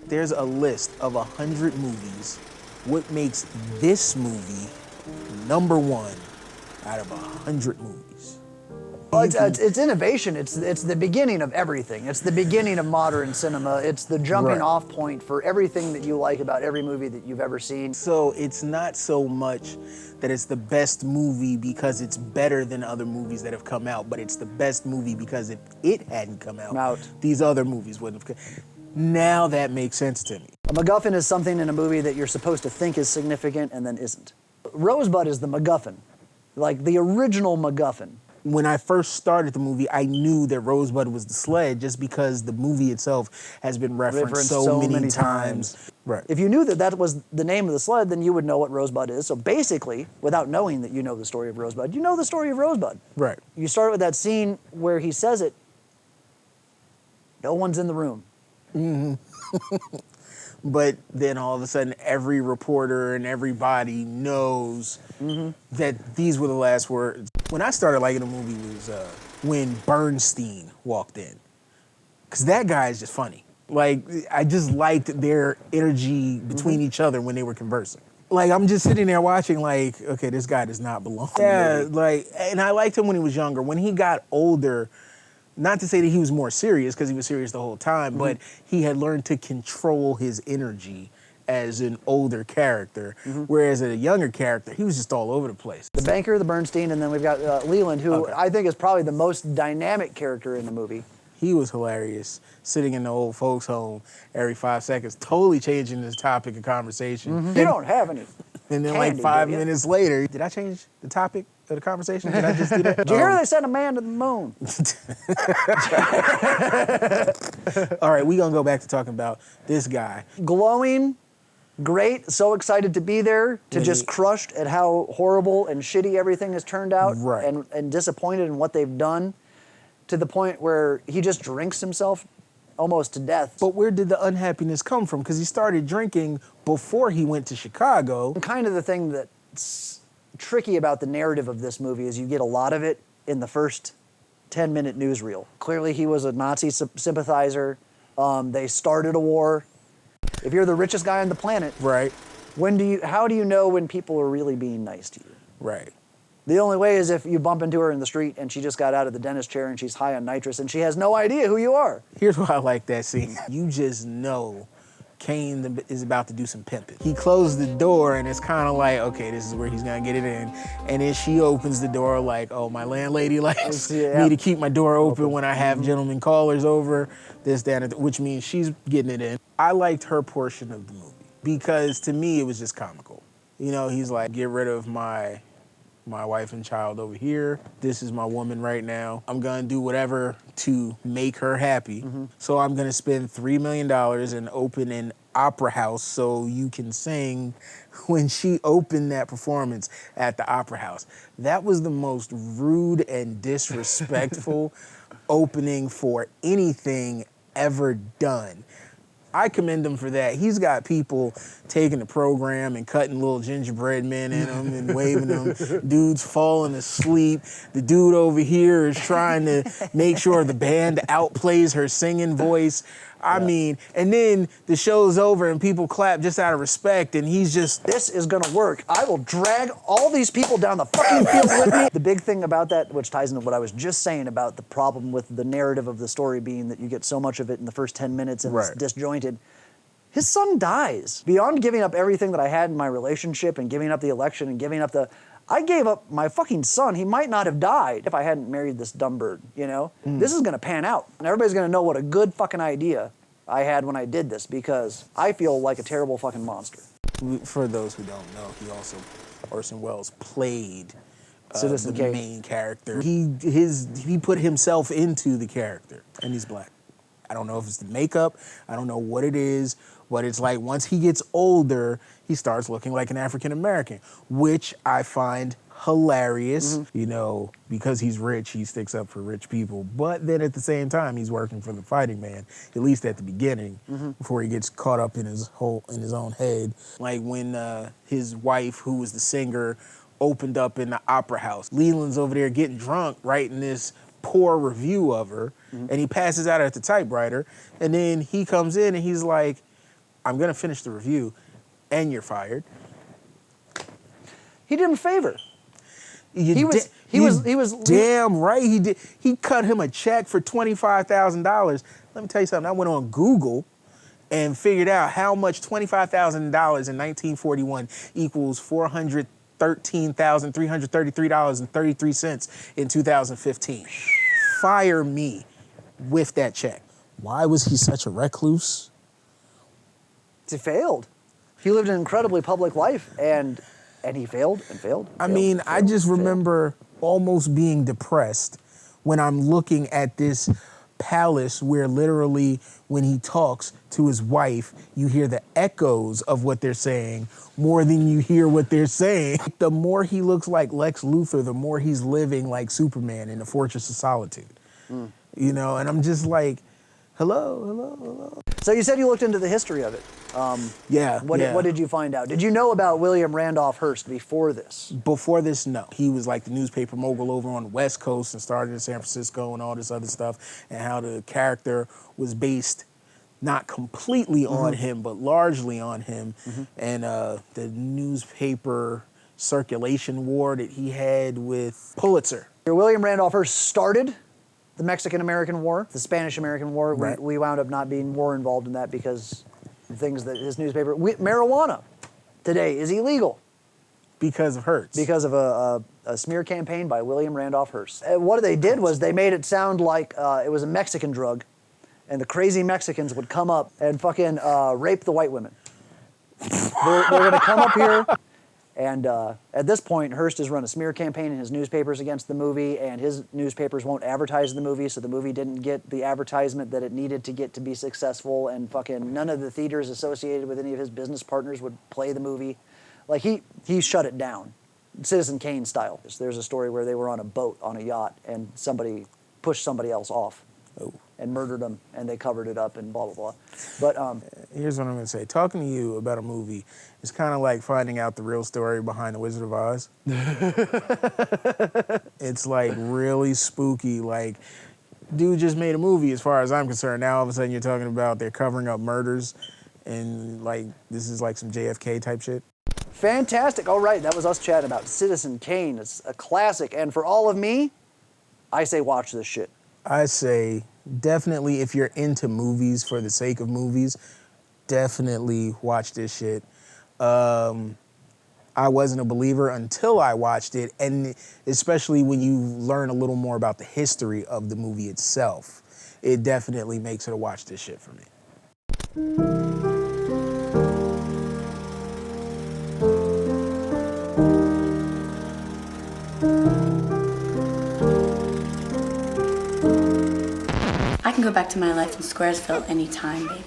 there's a list of 100 movies. What makes this movie #1 out of 100 movies? Well, it's innovation. It's the beginning of everything. It's the beginning of modern cinema. It's the jumping off point for everything that you like about every movie that you've ever seen. So it's not so much that it's the best movie because it's better than other movies that have come out, but it's the best movie because if it hadn't come out, these other movies wouldn't have come. Now that makes sense to me. A MacGuffin is something in a movie that you're supposed to think is significant and then isn't. Rosebud is the MacGuffin, like the original MacGuffin. When I first started the movie, I knew that Rosebud was the sled just because the movie itself has been referenced so many times. Right. If you knew that that was the name of the sled, then you would know what Rosebud is. So basically, without knowing that you know the story of Rosebud, you know the story of Rosebud. Right. You start with that scene where he says it, no one's in the room. Mm-hmm. But then all of a sudden, every reporter and everybody knows that these were the last words. When I started liking the movie was when Bernstein walked in. Because that guy is just funny. Like, I just liked their energy between each other when they were conversing. Like, I'm just sitting there watching like, okay, this guy does not belong. Yeah, like, and I liked him when he was younger. When he got older, not to say that he was more serious, because he was serious the whole time, but he had learned to control his energy as an older character, whereas as a younger character, he was just all over the place. The banker, the Bernstein, and then we've got Leland, who I think is probably the most dynamic character in the movie. He was hilarious, sitting in the old folks' home every 5 seconds, totally changing the topic of conversation. You don't have any And then candy, like 5 minutes later, did I change the topic of the conversation? Did I just do that? Did you hear they sent a man to the moon? All right, we're going to go back to talking about this guy. Glowing, great, so excited to be there, to just crushed at how horrible and shitty everything has turned out, and disappointed in what they've done, to the point where he just drinks himself almost to death. But where did the unhappiness come from? Because he started drinking before he went to Chicago. Kind of the thing that's tricky about the narrative of this movie is you get a lot of it in the first 10-minute newsreel. Clearly he was a Nazi sympathizer. They started a war. If you're the richest guy on the planet, how do you know when people are really being nice to you? Right. The only way is if you bump into her in the street and she just got out of the dentist chair and she's high on nitrous and she has no idea who you are. Here's why I like that scene. You just know Kane is about to do some pimping. He closed the door and it's kind of like, okay, this is where he's gonna get it in. And then she opens the door like, oh, my landlady likes me to keep my door open when I have gentlemen callers over, this, that, and which means she's getting it in. I liked her portion of the movie because to me it was just comical. You know, he's like, get rid of my wife and child over here. This is my woman right now. I'm gonna do whatever to make her happy. So I'm gonna spend $3 million and open an opera house so you can sing when she opened that performance at the opera house. That was the most rude and disrespectful opening for anything ever done. I commend him for that. He's got people taking the program and cutting little gingerbread men in them and waving them. Dude's falling asleep. The dude over here is trying to make sure the band outplays her singing voice. I mean, and then the show's over and people clap just out of respect and he's just... This is gonna work. I will drag all these people down the fucking field with me. The big thing about that, which ties into what I was just saying about the problem with the narrative of the story being that you get so much of it in the first 10 minutes and it's disjointed. His son dies. Beyond giving up everything that I had in my relationship and giving up the election and giving up the... I gave up my fucking son. He might not have died if I hadn't married this dumb bird, you know? This is gonna pan out. And everybody's gonna know what a good fucking idea I had when I did this because I feel like a terrible fucking monster. For those who don't know, he also, Orson Welles, played Citizen the Kane. main character. He put himself into the character, and he's black. I don't know if it's the makeup, I don't know what it is, but it's like once he gets older, he starts looking like an African American, which I find hilarious. You know, because he's rich, he sticks up for rich people. But then at the same time, he's working for the fighting man, at least at the beginning, before he gets caught up in his own head. Like when his wife, who was the singer, opened up in the opera house. Leland's over there getting drunk, writing this poor review of her, and he passes out at the typewriter, and then he comes in and he's like, I'm gonna finish the review, and you're fired. He did him a favor. He was damn right he did. He cut him a check for $25,000. Let me tell you something. I went on Google and figured out how much $25,000 in 1941 equals $413,333.33 in 2015. Fire me with that check. Why was he such a recluse? He failed. He lived an incredibly public life, and he failed and failed. I just remember almost being depressed when I'm looking at this palace where literally when he talks to his wife, you hear the echoes of what they're saying more than you hear what they're saying. The more he looks like Lex Luthor, the more he's living like Superman in the Fortress of Solitude. You know, and I'm just like, hello. So you said you looked into the history of it. What did you find out? Did you know about William Randolph Hearst before this? Before this, no. He was like the newspaper mogul over on the West Coast and started in San Francisco and all this other stuff, and how the character was based not completely on him, but largely on him, and the newspaper circulation war that he had with Pulitzer. William Randolph Hearst started the Mexican-American War, the Spanish-American War. Right. We wound up not being more involved in that because things that his newspaper... marijuana today is illegal. Because of Hearst. Because of a smear campaign by William Randolph Hearst. What they did was they made it sound like it was a Mexican drug, and the crazy Mexicans would come up and fucking rape the white women. They're going to come up here, and at this point, Hearst has run a smear campaign in his newspapers against the movie, and his newspapers won't advertise the movie, so the movie didn't get the advertisement that it needed to get to be successful, and fucking none of the theaters associated with any of his business partners would play the movie. Like, he shut it down, Citizen Kane style. There's a story where they were on a boat, on a yacht, and somebody pushed somebody else off. And murdered them, and they covered it up, and blah, blah, blah. But here's what I'm gonna say. Talking to you about a movie is kind of like finding out the real story behind The Wizard of Oz. It's like really spooky. Like, dude just made a movie as far as I'm concerned. Now all of a sudden you're talking about they're covering up murders, and like this is like some JFK type shit. Fantastic. All right, that was us chatting about Citizen Kane. It's a classic, and for all of me, I say watch this shit. I say definitely if you're into movies for the sake of movies, definitely watch this shit. I wasn't a believer until I watched it, and especially when you learn a little more about the history of the movie itself, it definitely makes it a watch this shit for me. I can go back to my life in Squaresville anytime, baby.